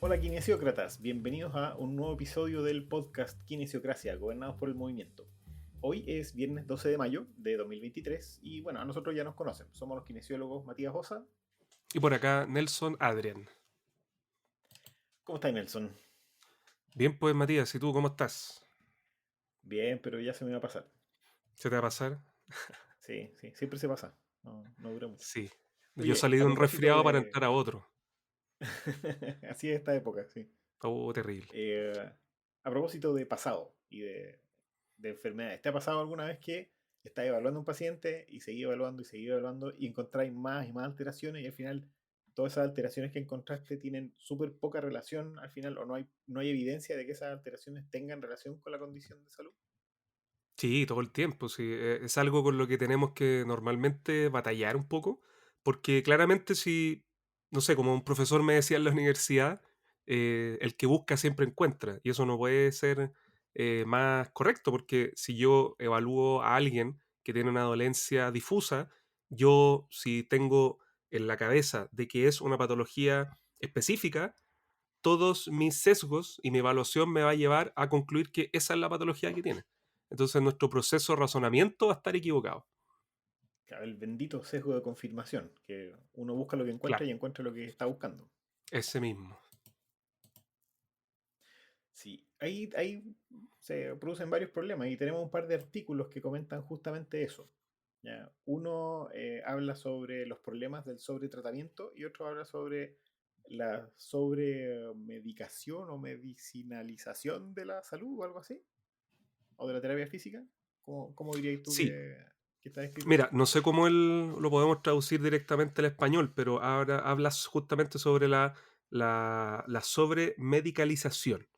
Hola kinesiócratas, bienvenidos a un nuevo episodio del podcast Kinesiocracia, gobernados por el movimiento. Hoy es viernes 12 de mayo de 2023 y bueno, a nosotros ya nos conocen. Somos los kinesiólogos Matías Osa. Y por acá, Nelson Adrian. ¿Cómo está Nelson? Bien, pues Matías, ¿y tú cómo estás? Bien, pero ya se me va a pasar. ¿Se te va a pasar? Sí, sí, siempre se pasa. No dura mucho. Sí. Yo Oye, salí a de un propósito resfriado para de... entrar a otro. Así es esta época, sí. Oh, terrible. Eh, a propósito de pasado y de enfermedades, ¿te ha pasado alguna vez que estás evaluando a un paciente y seguís evaluando y encontráis más y más alteraciones y al final todas esas alteraciones que encontraste tienen súper poca relación al final o no hay evidencia de que esas alteraciones tengan relación con la condición de salud? Sí, todo el tiempo, sí. Es algo con lo que tenemos que normalmente batallar un poco, porque claramente si, no sé, como un profesor me decía en la universidad, el que busca siempre encuentra, y eso no puede ser más correcto, porque si yo evalúo a alguien que tiene una dolencia difusa, yo si tengo en la cabeza de que es una patología específica, todos mis sesgos y mi evaluación me va a llevar a concluir que esa es la patología que tiene. Entonces nuestro proceso de razonamiento va a estar equivocado. Claro, el bendito sesgo de confirmación, que uno busca lo que encuentra Claro, y encuentra lo que está buscando. ese mismo. Sí, ahí se producen varios problemas y tenemos un par de artículos que comentan justamente eso. ¿Ya? Uno habla sobre los problemas del sobretratamiento y otro habla sobre la sobremedicación o medicinalización de la salud o algo así, o de la terapia física. ¿Cómo dirías tú Sí, que está escrito mira, eso? no sé cómo lo podemos traducir directamente al español, pero ahora hablas justamente sobre la sobremedicalización,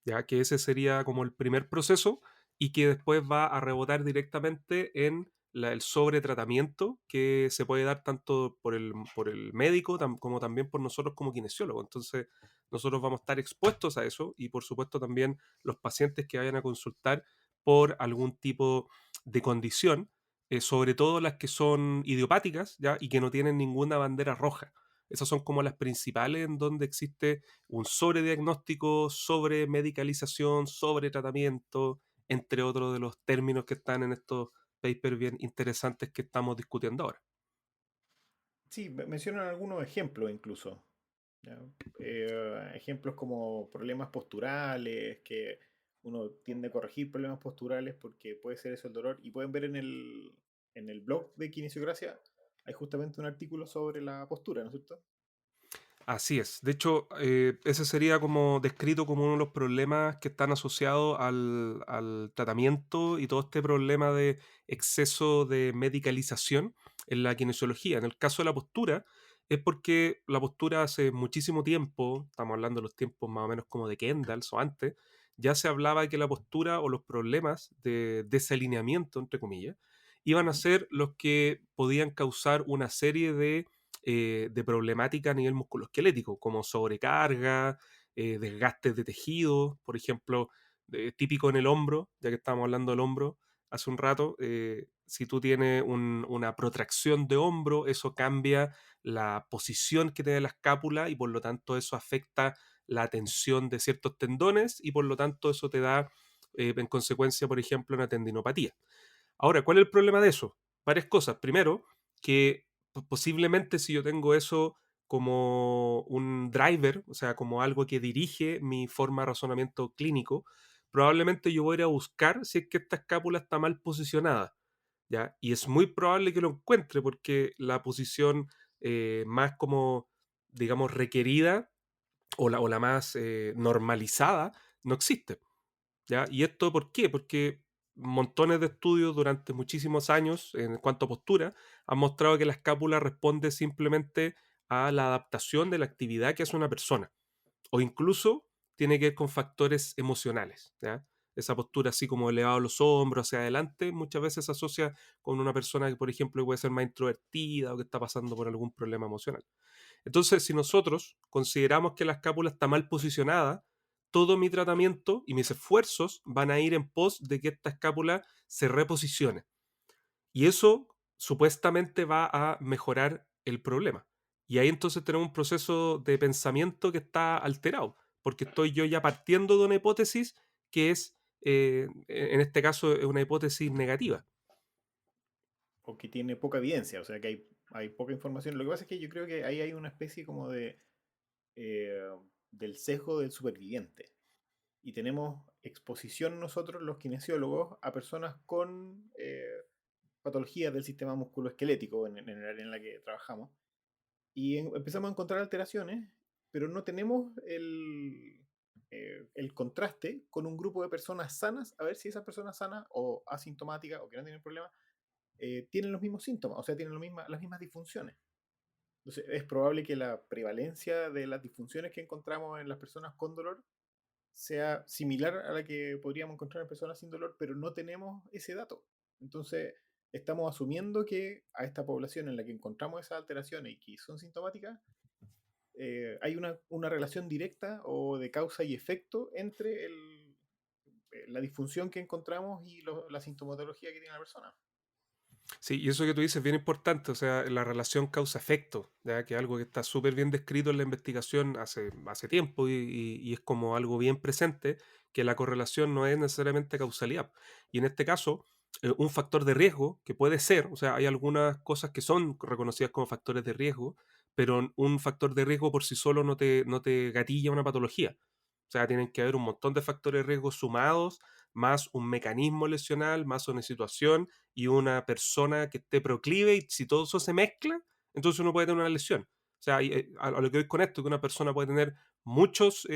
ya que ese sería como el primer proceso y que después va a rebotar directamente en el sobretratamiento que se puede dar tanto por el médico como también por nosotros como kinesiólogos. Entonces, nosotros vamos a estar expuestos a eso y por supuesto también los pacientes que vayan a consultar por algún tipo de condición, sobre todo las que son idiopáticas, ¿ya? Y que no tienen ninguna bandera roja. Esas son como las principales en donde existe un sobrediagnóstico, sobre medicalización, sobre tratamiento, entre otros de los términos que están en estos papers bien interesantes que estamos discutiendo ahora. Sí, mencionan algunos ejemplos incluso. ¿Ya? Ejemplos como problemas posturales, que uno tiende a corregir problemas posturales porque puede ser eso el dolor. Y pueden ver en el blog de Kinesiocracia, hay justamente un artículo sobre la postura, ¿no es cierto? Así es. De hecho, ese sería como descrito como uno de los problemas que están asociados al tratamiento y todo este problema de exceso de medicalización en la kinesiología. En el caso de la postura, es porque la postura hace muchísimo tiempo, estamos hablando de los tiempos más o menos como de Kendall o antes, ya se hablaba que la postura o los problemas de desalineamiento, entre comillas, iban a Ujú. ser los que podían causar una serie de problemática a nivel musculoesquelético, como sobrecarga, desgastes de tejido, por ejemplo, típico en el hombro, ya que estábamos hablando del hombro hace un rato, si tú tienes una protracción de hombro, eso cambia la posición que tiene la escápula y por lo tanto eso afecta la tensión de ciertos tendones y por lo tanto eso te da, en consecuencia, por ejemplo, una tendinopatía. Ahora, ¿cuál es el problema de eso? Varias cosas. Primero, que posiblemente si yo tengo eso como un driver, o sea, como algo que dirige mi forma de razonamiento clínico, probablemente yo voy a ir a buscar si es que esta escápula está mal posicionada, ¿ya? Y es muy probable que lo encuentre porque la posición más como, digamos, requerida o la más normalizada no existe. ¿Ya? ¿Y esto por qué? Porque montones de estudios durante muchísimos años en cuanto a postura han mostrado que la escápula responde simplemente a la adaptación de la actividad que hace una persona o incluso tiene que ver con factores emocionales. ¿Ya? Esa postura así como elevado los hombros hacia adelante muchas veces se asocia con una persona que, por ejemplo, puede ser más introvertida o que está pasando por algún problema emocional. Entonces, si nosotros consideramos que la escápula está mal posicionada, todo mi tratamiento y mis esfuerzos van a ir en pos de que esta escápula se reposicione. Y eso supuestamente va a mejorar el problema. Y ahí entonces tenemos un proceso de pensamiento que está alterado, porque estoy yo ya partiendo de una hipótesis que es, en este caso, es una hipótesis negativa. O que tiene poca evidencia, o sea que hay poca información. Lo que pasa es que yo creo que ahí hay una especie como de eh, del sesgo del superviviente. Y tenemos exposición nosotros, los kinesiólogos, a personas con patologías del sistema musculoesquelético en el área en la que trabajamos. Y empezamos a encontrar alteraciones, pero no tenemos el contraste con un grupo de personas sanas, a ver si esas personas sanas o asintomáticas o que no tienen problemas, tienen los mismos síntomas, o sea, tienen las mismas disfunciones. Entonces, es probable que la prevalencia de las disfunciones que encontramos en las personas con dolor sea similar a la que podríamos encontrar en personas sin dolor, pero no tenemos ese dato. Entonces, estamos asumiendo que a esta población en la que encontramos esas alteraciones y que son sintomáticas, hay una relación directa o de causa y efecto entre la disfunción que encontramos y la sintomatología que tiene la persona. Sí, y eso que tú dices es bien importante, o sea, la relación causa-efecto, ya que es algo que está súper bien descrito en la investigación hace tiempo y es como algo bien presente, que la correlación no es necesariamente causalidad. Y en este caso, un factor de riesgo, que puede ser, o sea, hay algunas cosas que son reconocidas como factores de riesgo, pero un factor de riesgo por sí solo no te gatilla una patología. O sea, tienen que haber un montón de factores de riesgo sumados, más un mecanismo lesional, más una situación y una persona que esté proclive, y si todo eso se mezcla, entonces uno puede tener una lesión. O sea, a lo que voy con esto, que una persona puede tener muchos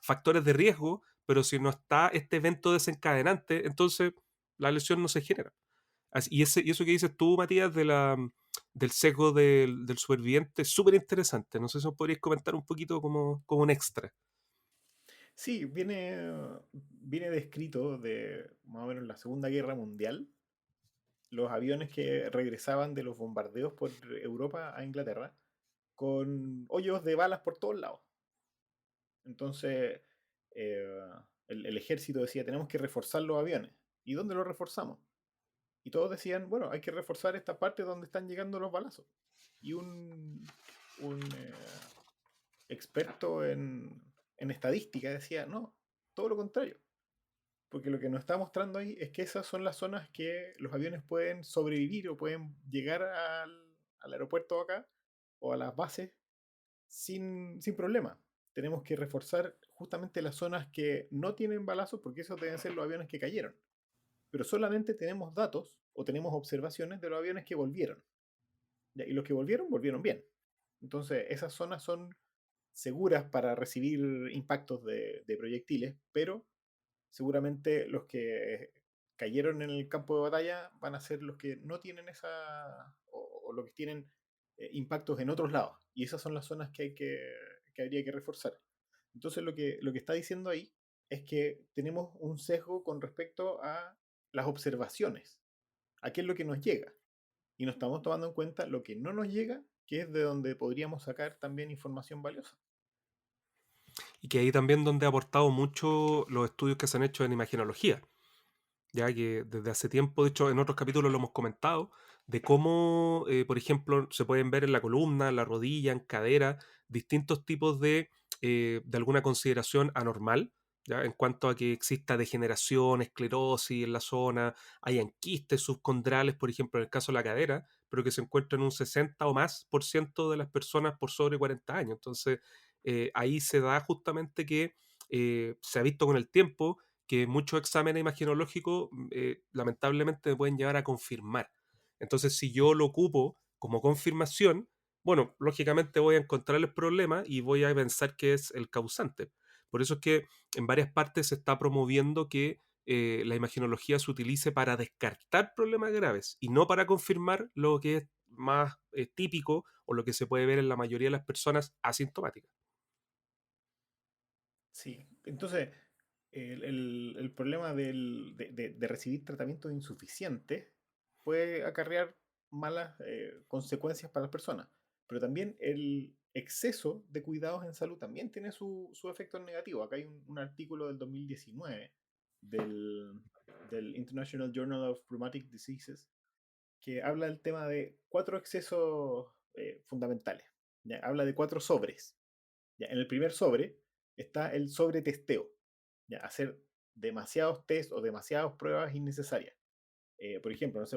factores de riesgo, pero si no está este evento desencadenante, entonces la lesión no se genera. Y eso que dices tú, Matías, del sesgo del superviviente, es súper interesante. No sé si nos podrías comentar un poquito como un extra. Sí, viene descrito de más o menos la Segunda Guerra Mundial, los aviones que regresaban de los bombardeos por Europa a Inglaterra con hoyos de balas por todos lados. Entonces, eh, el ejército decía, tenemos que reforzar los aviones. ¿Y dónde los reforzamos? Y todos decían, bueno, hay que reforzar esta parte donde están llegando los balazos. Y un experto en estadística decía, no, todo lo contrario. Porque lo que nos está mostrando ahí es que esas son las zonas que los aviones pueden sobrevivir o pueden llegar al aeropuerto acá o a las bases sin problema. Tenemos que reforzar justamente las zonas que no tienen balazos porque esos deben ser los aviones que cayeron. Pero solamente tenemos datos o tenemos observaciones de los aviones que volvieron. ¿Ya? Y los que volvieron, volvieron bien. Entonces, esas zonas son seguras para recibir impactos de proyectiles, pero seguramente los que cayeron en el campo de batalla van a ser los que no tienen o los que tienen impactos en otros lados. Y esas son las zonas que habría que reforzar. Entonces lo que está diciendo ahí es que tenemos un sesgo con respecto a las observaciones, a qué es lo que nos llega. Y no estamos tomando en cuenta lo que no nos llega, que es de donde podríamos sacar también información valiosa. Y que ahí también donde ha aportado mucho los estudios que se han hecho en imagenología, ya que desde hace tiempo, de hecho en otros capítulos lo hemos comentado, de cómo, por ejemplo, se pueden ver en la columna, en la rodilla, en cadera, distintos tipos de alguna consideración anormal, ¿ya? En cuanto a que exista degeneración, esclerosis en la zona, hayan quistes subcondrales, por ejemplo, en el caso de la cadera, pero que se encuentran en un 60 o más por ciento de las personas por sobre 40 años. Entonces, ahí se da justamente que se ha visto con el tiempo que muchos exámenes imagenológicos lamentablemente me pueden llevar a confirmar. Entonces, si yo lo ocupo como confirmación, bueno, lógicamente voy a encontrar el problema y voy a pensar que es el causante. Por eso es que en varias partes se está promoviendo que la imagenología se utilice para descartar problemas graves y no para confirmar lo que es más típico o lo que se puede ver en la mayoría de las personas asintomáticas. Sí, entonces el problema de recibir tratamientos insuficientes puede acarrear malas consecuencias para las personas, pero también el exceso de cuidados en salud también tiene su efecto negativo. Acá hay un artículo del 2019 del, del International Journal of Rheumatic Diseases que habla del tema de cuatro excesos fundamentales. ¿ya? Habla de 4 sobres. ¿Ya? En el primer sobre está el sobre testeo. ¿Ya? Hacer demasiados test o demasiadas pruebas innecesarias. Por ejemplo, no sé,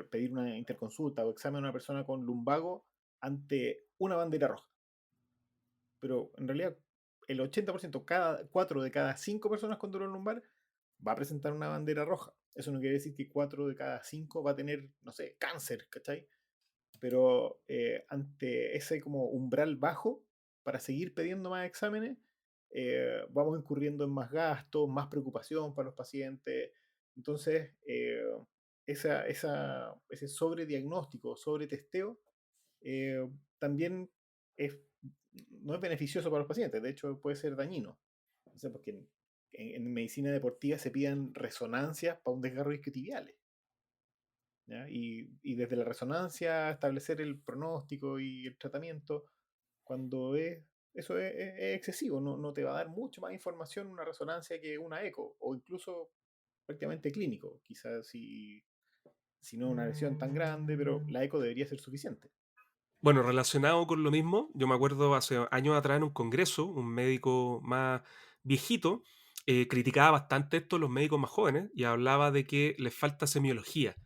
pedir una interconsulta o examen a una persona con lumbago ante una bandera roja. Pero en realidad el 80%, 4 de cada 5 personas con dolor lumbar va a presentar una bandera roja. Eso no quiere decir que 4 de cada 5 va a tener, no sé, cáncer, ¿cachai? Pero ante ese como umbral bajo, para seguir pidiendo más exámenes, vamos incurriendo en más gastos, más preocupación para los pacientes. Entonces, ese sobrediagnóstico, sobretesteo, eh, también es, no es beneficioso para los pacientes, de hecho puede ser dañino. O sea, porque en medicina deportiva se piden resonancias para un desgarro isquiotibiales. ¿Ya? Y desde la resonancia establecer el pronóstico y el tratamiento, cuando eso es excesivo, no te va a dar mucho más información una resonancia que una eco, o incluso prácticamente clínico, quizás si no una lesión tan grande, pero la eco debería ser suficiente. Bueno, relacionado con lo mismo, yo me acuerdo hace años atrás en un congreso, un médico más viejito criticaba bastante esto a los médicos más jóvenes y hablaba de que les falta semiología,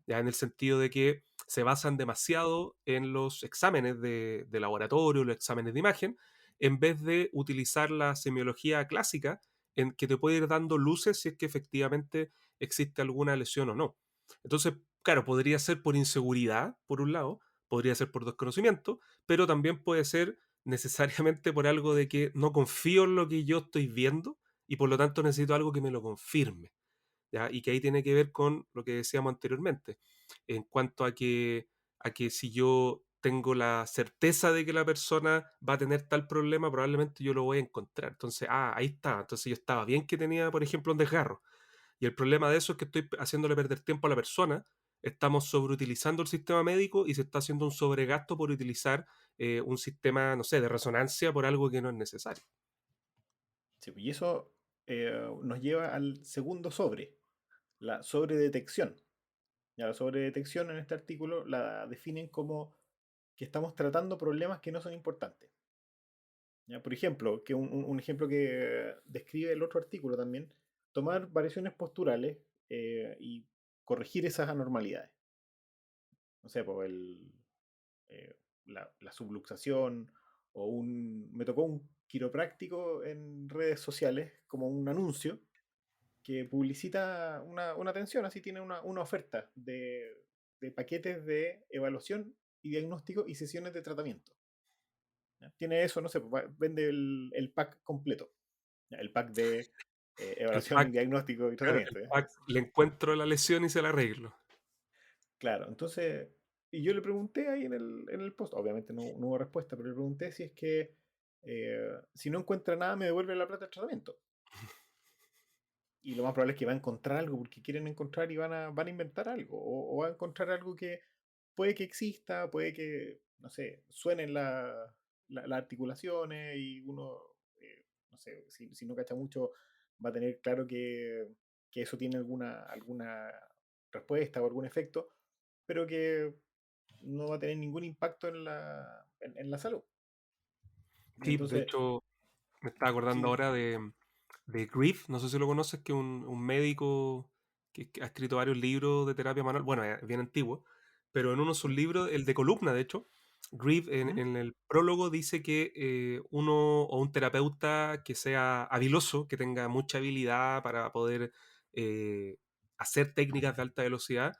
ya en el sentido de que se basan demasiado en los exámenes de laboratorio, los exámenes de imagen, en vez de utilizar la semiología clásica en que te puede ir dando luces si es que efectivamente existe alguna lesión o no. Entonces, claro, podría ser por inseguridad, por un lado, podría ser por desconocimiento, pero también puede ser necesariamente por algo de que no confío en lo que yo estoy viendo y por lo tanto necesito algo que me lo confirme. ¿Ya? Y que ahí tiene que ver con lo que decíamos anteriormente, en cuanto a que si yo tengo la certeza de que la persona va a tener tal problema, probablemente yo lo voy a encontrar. Entonces, ahí está. Entonces yo estaba bien que tenía, por ejemplo, un desgarro. Y el problema de eso es que estoy haciéndole perder tiempo a la persona. Estamos sobreutilizando el sistema médico y se está haciendo un sobregasto por utilizar un sistema, no sé, de resonancia por algo que no es necesario. Sí, y eso nos lleva al segundo sobre, la sobredetección. Ya, la sobredetección en este artículo la definen como que estamos tratando problemas que no son importantes. ¿Ya? Por ejemplo, que un ejemplo que describe el otro artículo también, tomar variaciones posturales y corregir esas anormalidades. No sé, pues la subluxación me tocó un quiropráctico en redes sociales como un anuncio que publicita una atención, así tiene una oferta de paquetes de evaluación y diagnóstico y sesiones de tratamiento. ¿Ya? Tiene eso, no sé, pues, vende el pack completo, ¿ya? El pack de El evaluación, pack, diagnóstico y claro, el tratamiento. ¿Ya? pack, le encuentro la lesión y se la arreglo. Claro, entonces, y yo le pregunté ahí en el post, obviamente no hubo respuesta, pero le pregunté si es que si no encuentra nada me devuelve la plata del tratamiento. Y lo más probable es que va a encontrar algo porque quieren encontrar y van a inventar algo. O va a encontrar algo que puede que exista, puede que, no sé, suenen las articulaciones y uno, no sé, si no cacha mucho, va a tener claro que eso tiene alguna respuesta o algún efecto, pero que no va a tener ningún impacto en la salud. Sí, de Entonces, hecho, me estaba acordando sí. ahora de Griff, no sé si lo conoces, que es un médico que ha escrito varios libros de terapia manual, bueno, es bien antiguo, pero en uno de sus ¿Mm? libros, el de columna, de hecho, Griff ¿Mm? en el prólogo dice que uno o un terapeuta que sea habiloso, que tenga mucha habilidad para poder eh, hacer técnicas de alta velocidad,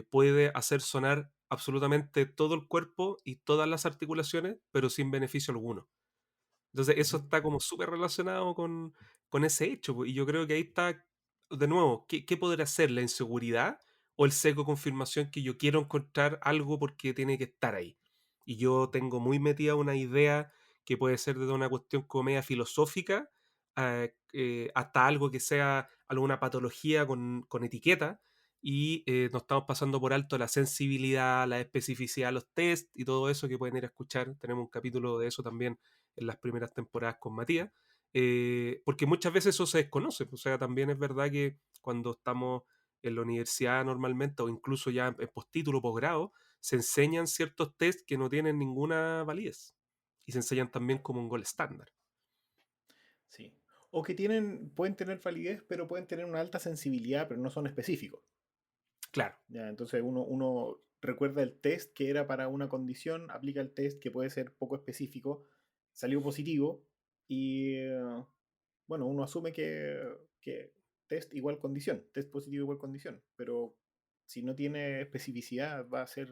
puede hacer sonar absolutamente todo el cuerpo y todas las articulaciones, pero sin beneficio alguno. Entonces, eso Ujú. está como súper relacionado con ese hecho, po, y yo creo que ahí está, de nuevo, ¿qué podrá ser? ¿La inseguridad o el seco confirmación que yo quiero encontrar algo porque tiene que estar ahí? Y yo tengo muy metida una idea que puede ser desde una cuestión como media filosófica hasta algo que sea alguna patología con etiqueta, y nos estamos pasando por alto la sensibilidad, la especificidad, los test y todo eso que pueden ir a escuchar. Tenemos un capítulo de eso también en las primeras temporadas con Matías, porque muchas veces eso se desconoce. O sea, también es verdad que cuando estamos en la universidad normalmente, o incluso ya en postítulo, posgrado, se enseñan ciertos test que no tienen ninguna validez. Y se enseñan también como un gol estándar. Sí. O que pueden tener validez, pero pueden tener una alta sensibilidad, pero no son específicos. Claro, ¿Ya? Entonces uno recuerda el test que era para una condición, aplica el test que puede ser poco específico, salió positivo y bueno, uno asume que test igual condición, test positivo igual condición, pero si no tiene especificidad va a ser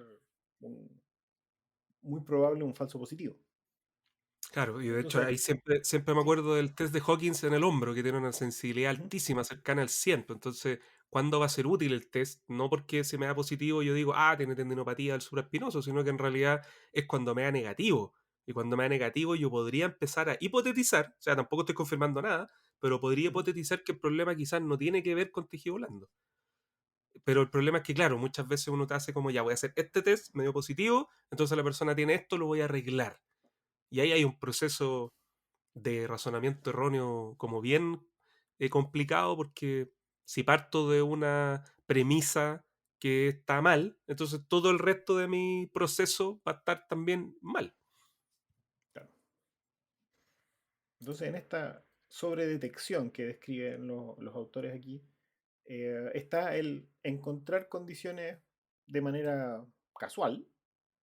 muy probable un falso positivo. claro. Y de hecho Entonces, ahí siempre me sí. acuerdo del test de Hawkins en el hombro, que tiene una sensibilidad Ujú, altísima, cercana al 100. Pues, entonces, ¿cuándo va a ser útil el test? No porque se me da positivo yo digo, tiene tendinopatía del supraespinoso, sino que en realidad es cuando me da negativo. Y cuando me da negativo yo podría empezar a hipotetizar, o sea, tampoco estoy confirmando nada, pero podría ujú, hipotetizar que el problema quizás no tiene que ver con tejido blando. Pero el problema es que, claro, muchas veces uno te hace como, ya voy a hacer este test, medio positivo, entonces la persona tiene esto, lo voy a arreglar. Y ahí hay un proceso de razonamiento erróneo como bien complicado, porque si parto de una premisa que está mal, entonces todo el resto de mi proceso va a estar también mal. claro. Entonces, en esta sobredetección que describen los autores aquí, está el encontrar condiciones de manera casual,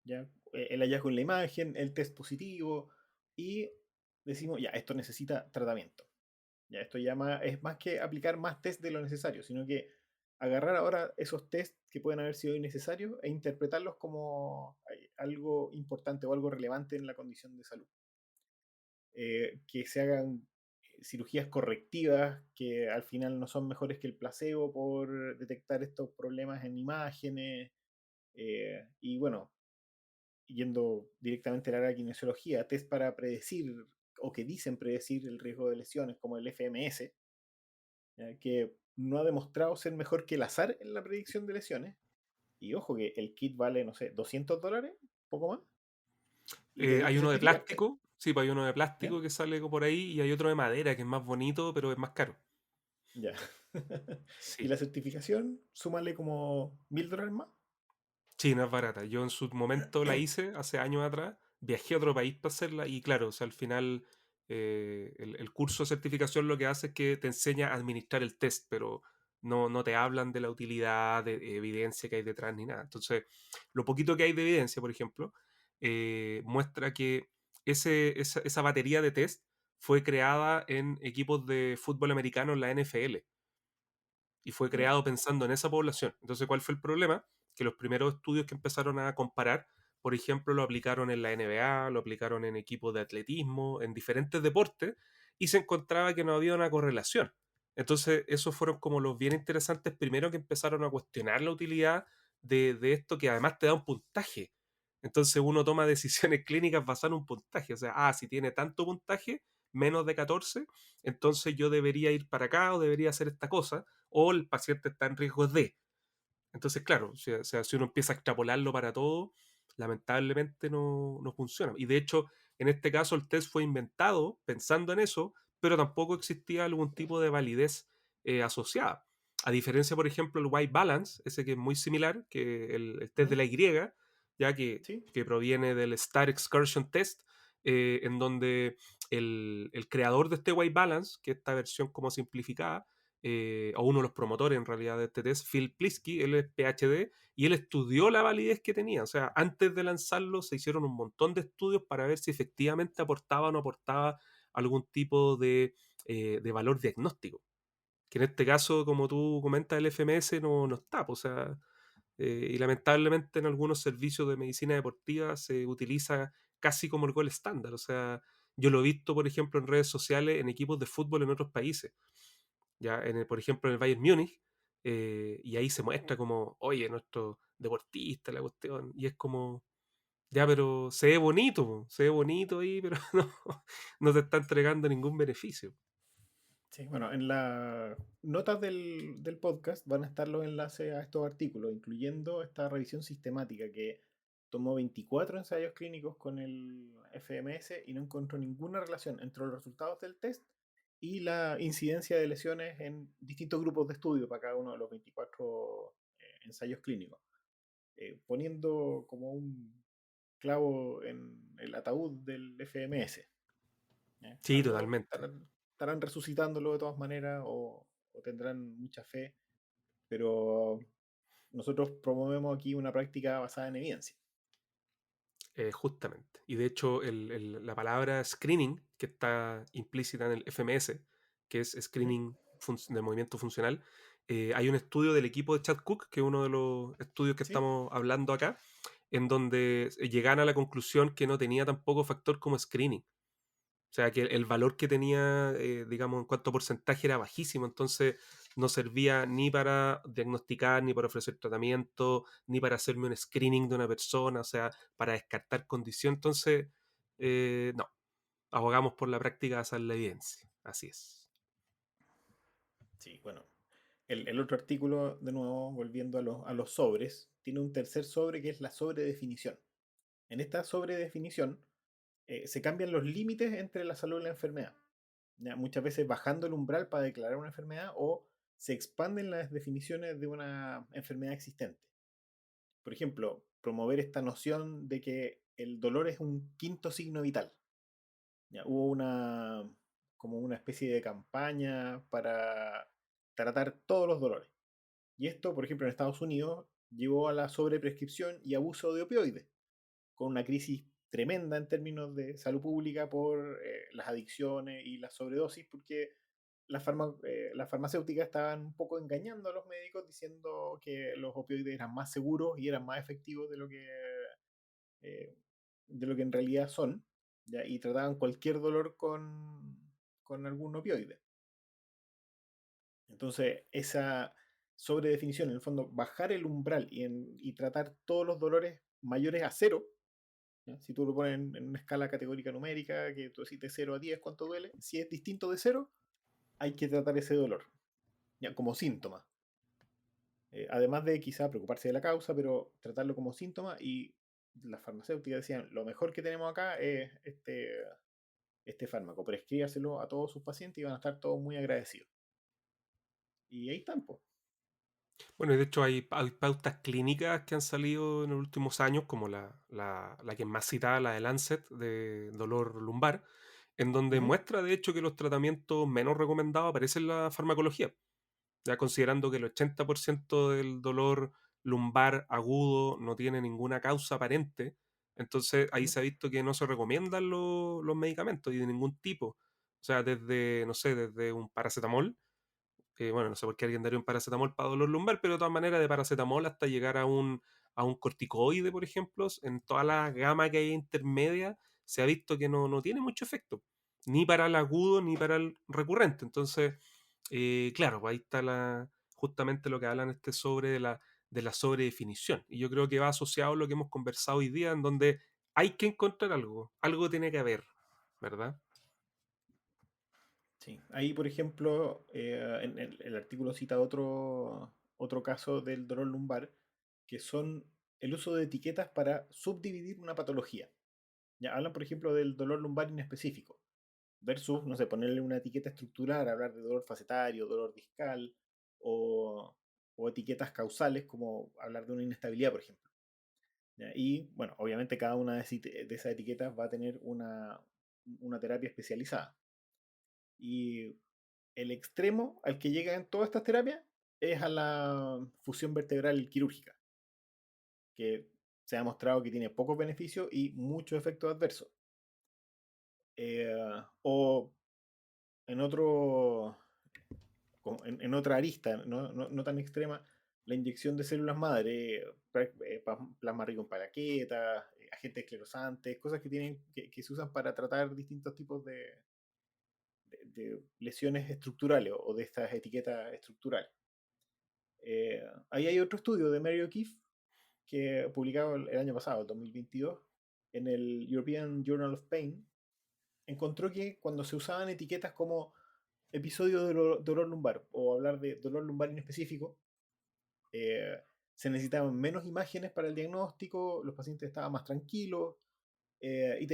¿ya? El hallazgo en la imagen, el test positivo, y decimos, ya, esto necesita tratamiento. Ya, esto es más que aplicar más test de lo necesario, sino que agarrar ahora esos test que pueden haber sido innecesarios e interpretarlos como algo importante o algo relevante en la condición de salud. Que se hagan cirugías correctivas que al final no son mejores que el placebo por detectar estos problemas en imágenes. Y bueno, yendo directamente a la kinesiología, test para predecir o que dicen predecir el riesgo de lesiones, como el FMS, ¿ya? Que no ha demostrado ser mejor que el azar en la predicción de lesiones. Y ojo que el kit vale, no sé, $200, poco más, y tenéis Hay que uno de certificarte. plástico, sí, pues hay uno de ¿Ya? plástico que sale por ahí y hay otro de madera que es más bonito, pero es más caro. Ya. Y Sí. la certificación, súmale como $1000 más. Sí, no es barata. Yo en su momento la hice hace años atrás, viajé a otro país para hacerla y claro, o sea, al final el curso de certificación lo que hace es que te enseña a administrar el test, pero no te hablan de la utilidad, de evidencia que hay detrás ni nada. Entonces, lo poquito que hay de evidencia, por ejemplo, muestra que esa batería de test fue creada en equipos de fútbol americano en la NFL y fue Ya. creado pensando en esa población. Entonces, ¿cuál fue el problema? Que los primeros estudios que empezaron a comparar, por ejemplo, lo aplicaron en la NBA, lo aplicaron en equipos de atletismo, en diferentes deportes, y se encontraba que no había una correlación. Entonces, esos fueron como los bien interesantes primero que empezaron a cuestionar la utilidad de esto que además te da un puntaje. Entonces uno toma decisiones clínicas basadas en un puntaje. O sea, si tiene tanto puntaje, menos de 14, entonces yo debería ir para acá o debería hacer esta cosa o el paciente está en riesgo de. Entonces, claro, o sea, si uno empieza a extrapolarlo para todo, lamentablemente no funciona. Y de hecho, en este caso el test fue inventado pensando en eso, pero tampoco existía algún tipo de validez asociada. A diferencia, por ejemplo, el white balance, ese que es muy similar, que el test de ¿Mm? la Y, ya Sí. que proviene del Star Excursion Test, en donde el creador de este white balance, que es esta versión como simplificada, o uno de los promotores en realidad de este test, Phil Plisky, él es PhD, y él estudió la validez que tenía. O sea, antes de lanzarlo se hicieron un montón de estudios para ver si efectivamente aportaba o no aportaba algún tipo de valor diagnóstico. Que en este caso, como tú comentas, el FMS no está. O sea, y lamentablemente en algunos servicios de medicina deportiva se utiliza casi como el gol estándar. O sea, yo lo he visto, por ejemplo, en redes sociales, en equipos de fútbol en otros países ya por ejemplo, en el Bayern Múnich, y ahí se muestra como, oye, nuestro deportista, la cuestión, y es como, ya, pero se ve bonito ahí, pero no te está entregando ningún beneficio. Sí, bueno, en las notas del podcast van a estar los enlaces a estos artículos, incluyendo esta revisión sistemática que tomó 24 ensayos clínicos con el FMS y no encontró ninguna relación entre los resultados del test y la incidencia de lesiones en distintos grupos de estudio para cada uno de los 24 ensayos clínicos. poniendo como un clavo en el ataúd del FMS. ¿Ya? Sí, Algunos totalmente. estarán resucitándolo de todas maneras o tendrán mucha fe, pero nosotros promovemos aquí una práctica basada en evidencia. Justamente. Y de hecho, la palabra screening, que está implícita en el FMS, que es ¿Mm? screening del movimiento funcional, hay un estudio del equipo de Chad Cook, que es uno de los estudios que ¿Sí? estamos hablando acá, en donde llegan a la conclusión que no tenía tampoco factor como screening. O sea, que el valor que tenía, digamos, en cuanto a porcentaje era bajísimo, entonces no servía ni para diagnosticar, ni para ofrecer tratamiento, ni para hacerme un screening de una persona, o sea, para descartar condición. Entonces, no, abogamos por la práctica basada en la evidencia. Así es. Sí, bueno. El otro artículo, de nuevo, volviendo a los sobres, tiene un tercer sobre que es la sobredefinición. En esta sobredefinición se cambian los límites entre la salud y la enfermedad. ¿Ya? Muchas veces bajando el umbral para declarar una enfermedad o se expanden las definiciones de una enfermedad existente. Por ejemplo, promover esta noción de que el dolor es un quinto signo vital. ¿Ya? Hubo como una especie de campaña para tratar todos los dolores. Y esto, por ejemplo, en Estados Unidos llevó a la sobreprescripción y abuso de opioides, con una crisis tremenda en términos de salud pública por las adicciones y las sobredosis, porque las farmacéuticas estaban un poco engañando a los médicos diciendo que los opioides eran más seguros y eran más efectivos eh, de lo que en realidad son, ¿ya? Y trataban cualquier dolor con algún opioide. Entonces, esa sobredefinición, en el fondo, bajar el umbral y tratar todos los dolores mayores a cero. ¿Ya? Si tú lo pones en una escala categórica numérica, que tú decís de 0 a 10 cuánto duele, si es distinto de cero, hay que tratar ese dolor, ¿ya? Como síntoma. Además de quizá preocuparse de la causa, pero tratarlo como síntoma y las farmacéuticas decían, lo mejor que tenemos acá es este fármaco, prescríbaselo a todos sus pacientes y van a estar todos muy agradecidos. Y ahí están, pues. Bueno, y de hecho hay pautas clínicas que han salido en los últimos años, como la que es más citada, la de Lancet, de dolor lumbar, en donde Ujú, muestra de hecho que los tratamientos menos recomendados aparecen en la farmacología, ya considerando que el 80% del dolor lumbar agudo no tiene ninguna causa aparente, entonces ahí ujú, se ha visto que no se recomiendan los medicamentos y de ningún tipo. O sea, desde, no sé, desde un paracetamol, bueno, no sé por qué alguien daría un paracetamol para dolor lumbar, pero de todas maneras de paracetamol hasta llegar a un corticoide, por ejemplo, en toda la gama que hay intermedia, se ha visto que no tiene mucho efecto, ni para el agudo ni para el recurrente. Entonces, claro, pues ahí está justamente lo que hablan este sobre de la sobredefinición. Y yo creo que va asociado a lo que hemos conversado hoy día, en donde hay que encontrar algo, algo tiene que haber, ¿verdad? sí. Ahí, por ejemplo, en el artículo cita otro caso del dolor lumbar, que son el uso de etiquetas para subdividir una patología. Ya hablan, por ejemplo, del dolor lumbar inespecífico, versus, no sé, ponerle una etiqueta estructural, hablar de dolor facetario, dolor discal, o, o etiquetas causales, como hablar de una inestabilidad, por ejemplo. ¿Ya? Y, bueno, obviamente cada una de esas etiquetas va a tener una terapia especializada. Y el extremo al que llegan todas estas terapias es a la fusión vertebral quirúrgica, que se ha demostrado que tiene pocos beneficios y muchos efectos adversos. O en otro, en otra arista, no tan extrema, la inyección de células madre, plasma rico en plaquetas, agentes esclerosantes, cosas que se usan para tratar distintos tipos de lesiones estructurales o de estas etiquetas estructurales. Ahí hay otro estudio de Mary O'Keefe que publicado el año pasado, el 2022, en el European Journal of Pain, encontró que cuando se usaban etiquetas como episodio de dolor lumbar o hablar de dolor lumbar en específico, eh, se necesitaban menos imágenes para el diagnóstico, los pacientes estaban más tranquilos y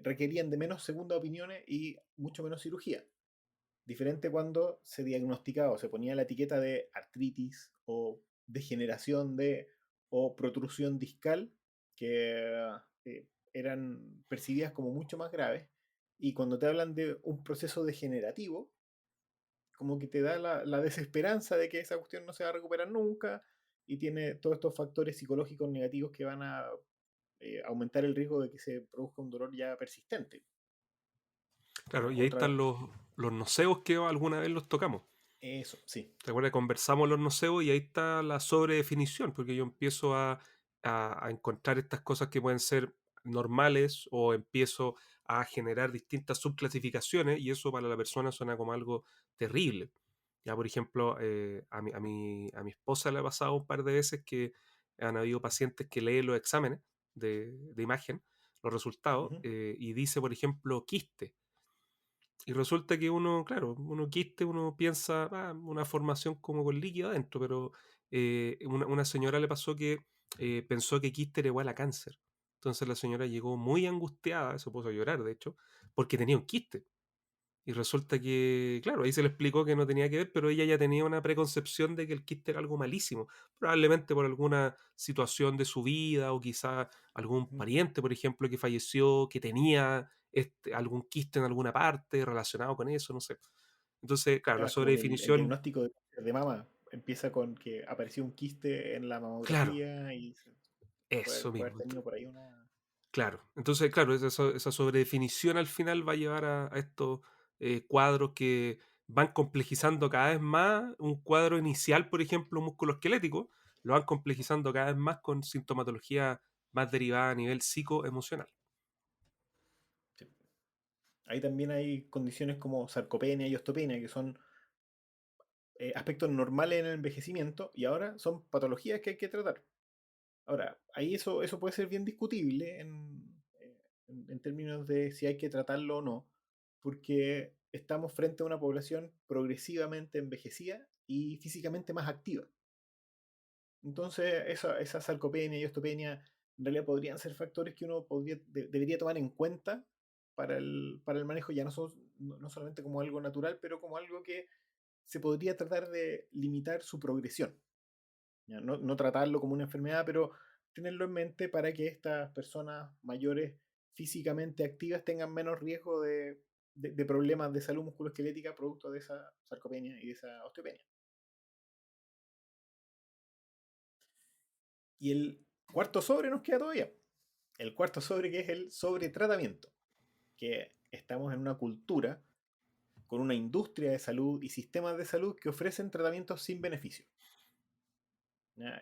requerían de menos segundas opiniones y mucho menos cirugía. Diferente cuando se diagnosticaba o se ponía la etiqueta de artritis o degeneración de o protrusión discal, que eran percibidas como mucho más graves. Y cuando te hablan de un proceso degenerativo, como que te da la desesperanza de que esa cuestión no se va a recuperar nunca y tiene todos estos factores psicológicos negativos que van a aumentar el riesgo de que se produzca un dolor ya persistente. Claro, y ahí Otra, están los nocebos que alguna vez los tocamos. eso, sí. ¿Te acuerdas? Conversamos los nocebos y ahí está la sobredefinición, porque yo empiezo a encontrar estas cosas que pueden ser normales o empiezo a generar distintas subclasificaciones y eso para la persona suena como algo terrible. Ya, por ejemplo, a mi esposa le ha pasado un par de veces que han habido pacientes que leen los exámenes de imagen, los resultados, Ujú, y dice, por ejemplo, quiste. Y resulta que uno, claro, uno quiste, uno piensa, una formación como con líquido adentro, pero una señora le pasó que pensó que quiste era igual a cáncer. Entonces la señora llegó muy angustiada, se puso a llorar, de hecho, porque tenía un quiste. Y resulta que, claro, ahí se le explicó que no tenía que ver, pero ella ya tenía una preconcepción de que el quiste era algo malísimo, probablemente por alguna situación de su vida o quizá algún ujú. pariente, por ejemplo, que falleció, que tenía algún quiste en alguna parte relacionado con eso, no sé. Entonces, claro, la Claro, como que el sobredefinición, diagnóstico de cáncer de mama empieza con que apareció un quiste en la claro, mamografía y eso puede haber mismo. tenido por ahí una... Claro, entonces, claro, esa sobredefinición al final va a llevar a estos cuadros que van complejizando cada vez más un cuadro inicial, por ejemplo, musculoesquelético, lo van complejizando cada vez más con sintomatología más derivada a nivel psicoemocional. Sí. Ahí también hay condiciones como sarcopenia y osteopenia, que son aspectos normales en el envejecimiento y ahora son patologías que hay que tratar. Ahora, ahí eso puede ser bien discutible en términos de si hay que tratarlo o no, porque estamos frente a una población progresivamente envejecida y físicamente más activa. Entonces, esa sarcopenia y osteopenia en realidad podrían ser factores que uno debería tomar en cuenta para el manejo, ya no solamente como algo natural, pero como algo que se podría tratar de limitar su progresión. ¿Ya? No tratarlo como una enfermedad, pero tenerlo en mente para que estas personas mayores físicamente activas tengan menos riesgo de problemas de salud musculoesquelética producto de esa sarcopenia y de esa osteopenia. Y el cuarto sobre nos queda todavía. El cuarto sobre, que es el sobretratamiento, que estamos en una cultura con una industria de salud y sistemas de salud que ofrecen tratamientos sin beneficio. ¿Ya?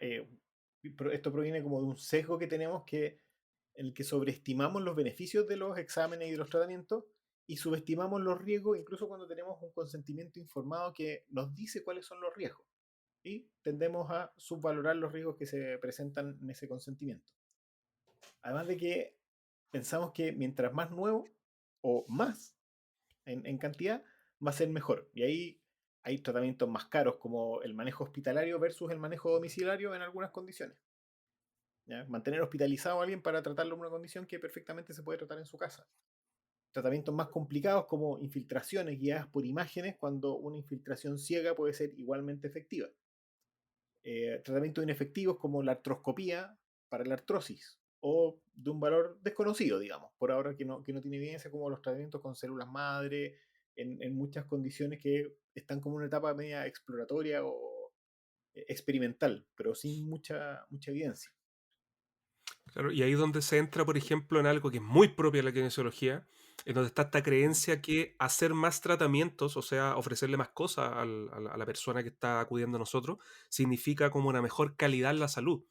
Esto proviene como de un sesgo que tenemos en el que sobreestimamos los beneficios de los exámenes y de los tratamientos y subestimamos los riesgos incluso cuando tenemos un consentimiento informado que nos dice cuáles son los riesgos. Y tendemos a subvalorar los riesgos que se presentan en ese consentimiento. Además de que pensamos que mientras más nuevo o más en cantidad, va a ser mejor. Y ahí hay tratamientos más caros como el manejo hospitalario versus el manejo domiciliario en algunas condiciones. ¿Ya? Mantener hospitalizado a alguien para tratarlo en una condición que perfectamente se puede tratar en su casa. Tratamientos más complicados como infiltraciones guiadas por imágenes, cuando una infiltración ciega puede ser igualmente efectiva. Tratamientos inefectivos como la artroscopía para la artrosis, o de un valor desconocido, digamos, por ahora que no tiene evidencia, como los tratamientos con células madre, en muchas condiciones que están como en una etapa media exploratoria o experimental, pero sin mucha evidencia. Claro, y ahí es donde se entra, por ejemplo, en algo que es muy propio de la kinesiología, en donde está esta Ujú. creencia que hacer más tratamientos, o sea, ofrecerle más cosas a la persona que está acudiendo a nosotros, significa como una mejor calidad en la salud.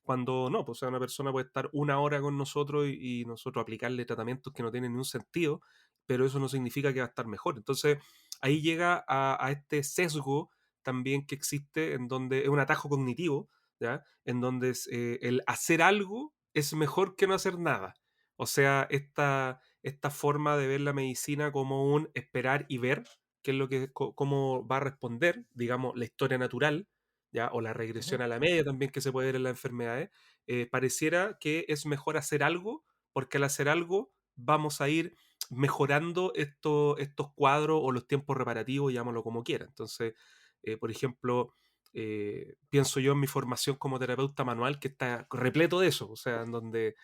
Cuando no, pues, o sea, una persona puede estar una hora con nosotros y nosotros aplicarle tratamientos que no tienen ningún sentido, pero eso no significa que va a estar mejor. Entonces, ahí llega a este sesgo también que existe, en donde es un atajo cognitivo, ¿ya? En donde el hacer algo es mejor que no hacer nada. O sea, esta forma de ver la medicina como un esperar y ver, qué es lo que, cómo va a responder, digamos, la historia natural, ¿ya? O la regresión Ujú. a la media también que se puede ver en las enfermedades, pareciera que es mejor hacer algo, porque al hacer algo vamos a ir mejorando estos cuadros o los tiempos reparativos, llámalo como quiera. Entonces, por ejemplo, pienso yo en mi formación como terapeuta manual, que está repleto de eso, o sea, en donde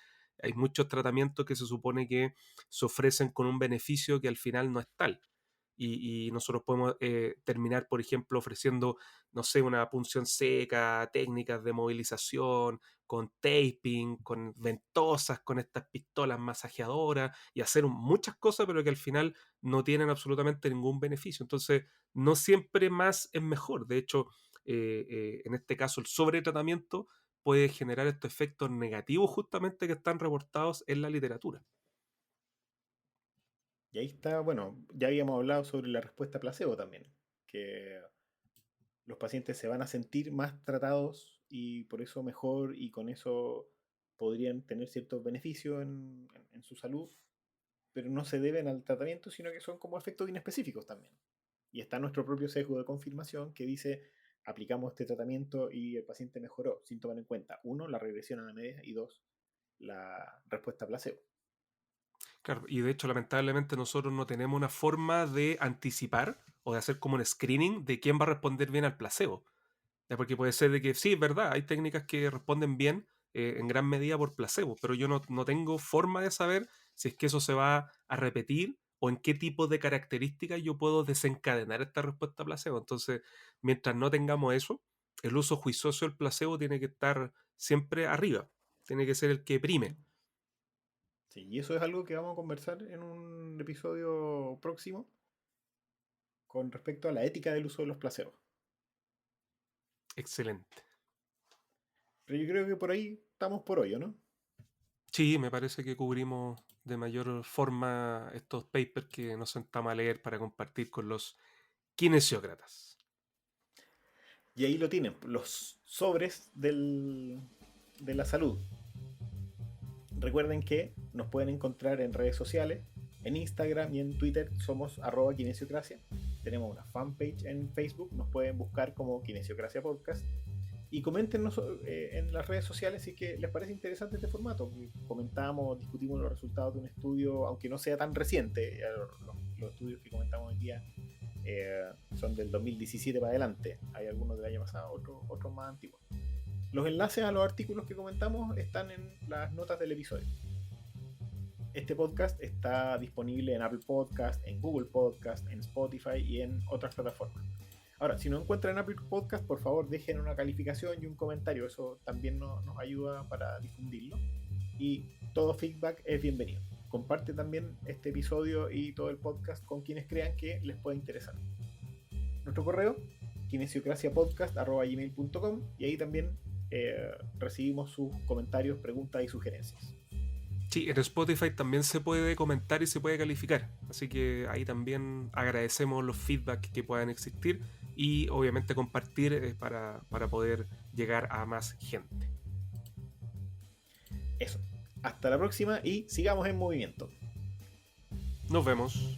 hay muchos tratamientos que se supone que se ofrecen con un beneficio que al final no es tal. Y nosotros podemos terminar, por ejemplo, ofreciendo, no sé, una punción seca, técnicas de movilización, con taping, con ventosas, con estas pistolas masajeadoras y hacer muchas cosas, pero que al final no tienen absolutamente ningún beneficio. Entonces, no siempre más es mejor. De hecho, en este caso, el sobretratamiento puede generar estos efectos negativos justamente que están reportados en la literatura. Y ahí está, bueno, ya habíamos hablado sobre la respuesta placebo también, que los pacientes se van a sentir más tratados y por eso mejor y con eso podrían tener ciertos beneficios en su salud, pero no se deben al tratamiento, sino que son como efectos inespecíficos también. Y está nuestro propio sesgo de confirmación que dice, aplicamos este tratamiento y el paciente mejoró, sin tomar en cuenta, uno, la regresión a la media y dos, la respuesta placebo. Claro, y de hecho, lamentablemente, nosotros no tenemos una forma de anticipar o de hacer como un screening de quién va a responder bien al placebo. ¿Ya? Porque puede ser de que sí, es verdad, hay técnicas que responden bien en gran medida por placebo, pero yo no tengo forma de saber si es que eso se va a repetir o en qué tipo de características yo puedo desencadenar esta respuesta placebo. Entonces, mientras no tengamos eso, el uso juicioso del placebo tiene que estar siempre arriba, tiene que ser el que prime. Sí, y eso es algo que vamos a conversar en un episodio próximo con respecto a la ética del uso de los placebos. Excelente. Pero yo creo que por ahí estamos por hoy, ¿o no? Sí, me parece que cubrimos de mayor forma estos papers que nos sentamos a leer para compartir con los kinesiócratas. Y ahí lo tienen, los sobres de la salud. Recuerden que nos pueden encontrar en redes sociales, en Instagram y en Twitter somos @kinesiocracia. Tenemos una fanpage en Facebook, nos pueden buscar como Kinesiocracia Podcast. Y coméntenos en las redes sociales si es que les parece interesante este formato. Comentamos, discutimos los resultados de un estudio, aunque no sea tan reciente. Los estudios que comentamos hoy día son del 2017 para adelante. Hay algunos del año pasado, otros más antiguos. Los enlaces a los artículos que comentamos están en las notas del episodio. Este podcast está disponible en Apple Podcast, en Google Podcast, en Spotify y en otras plataformas. Ahora, si no encuentran Apple Podcast, por favor dejen una calificación y un comentario. Eso también nos ayuda para difundirlo. Y todo feedback es bienvenido. Comparte también este episodio y todo el podcast con quienes crean que les puede interesar. Nuestro correo, kinesiocraciapodcast@gmail.com, y ahí también recibimos sus comentarios, preguntas y sugerencias. Sí, en Spotify también se puede comentar y se puede calificar. Así que ahí también agradecemos los feedback que puedan existir y obviamente compartir para poder llegar a más gente. Eso. Hasta la próxima y sigamos en movimiento. Nos vemos.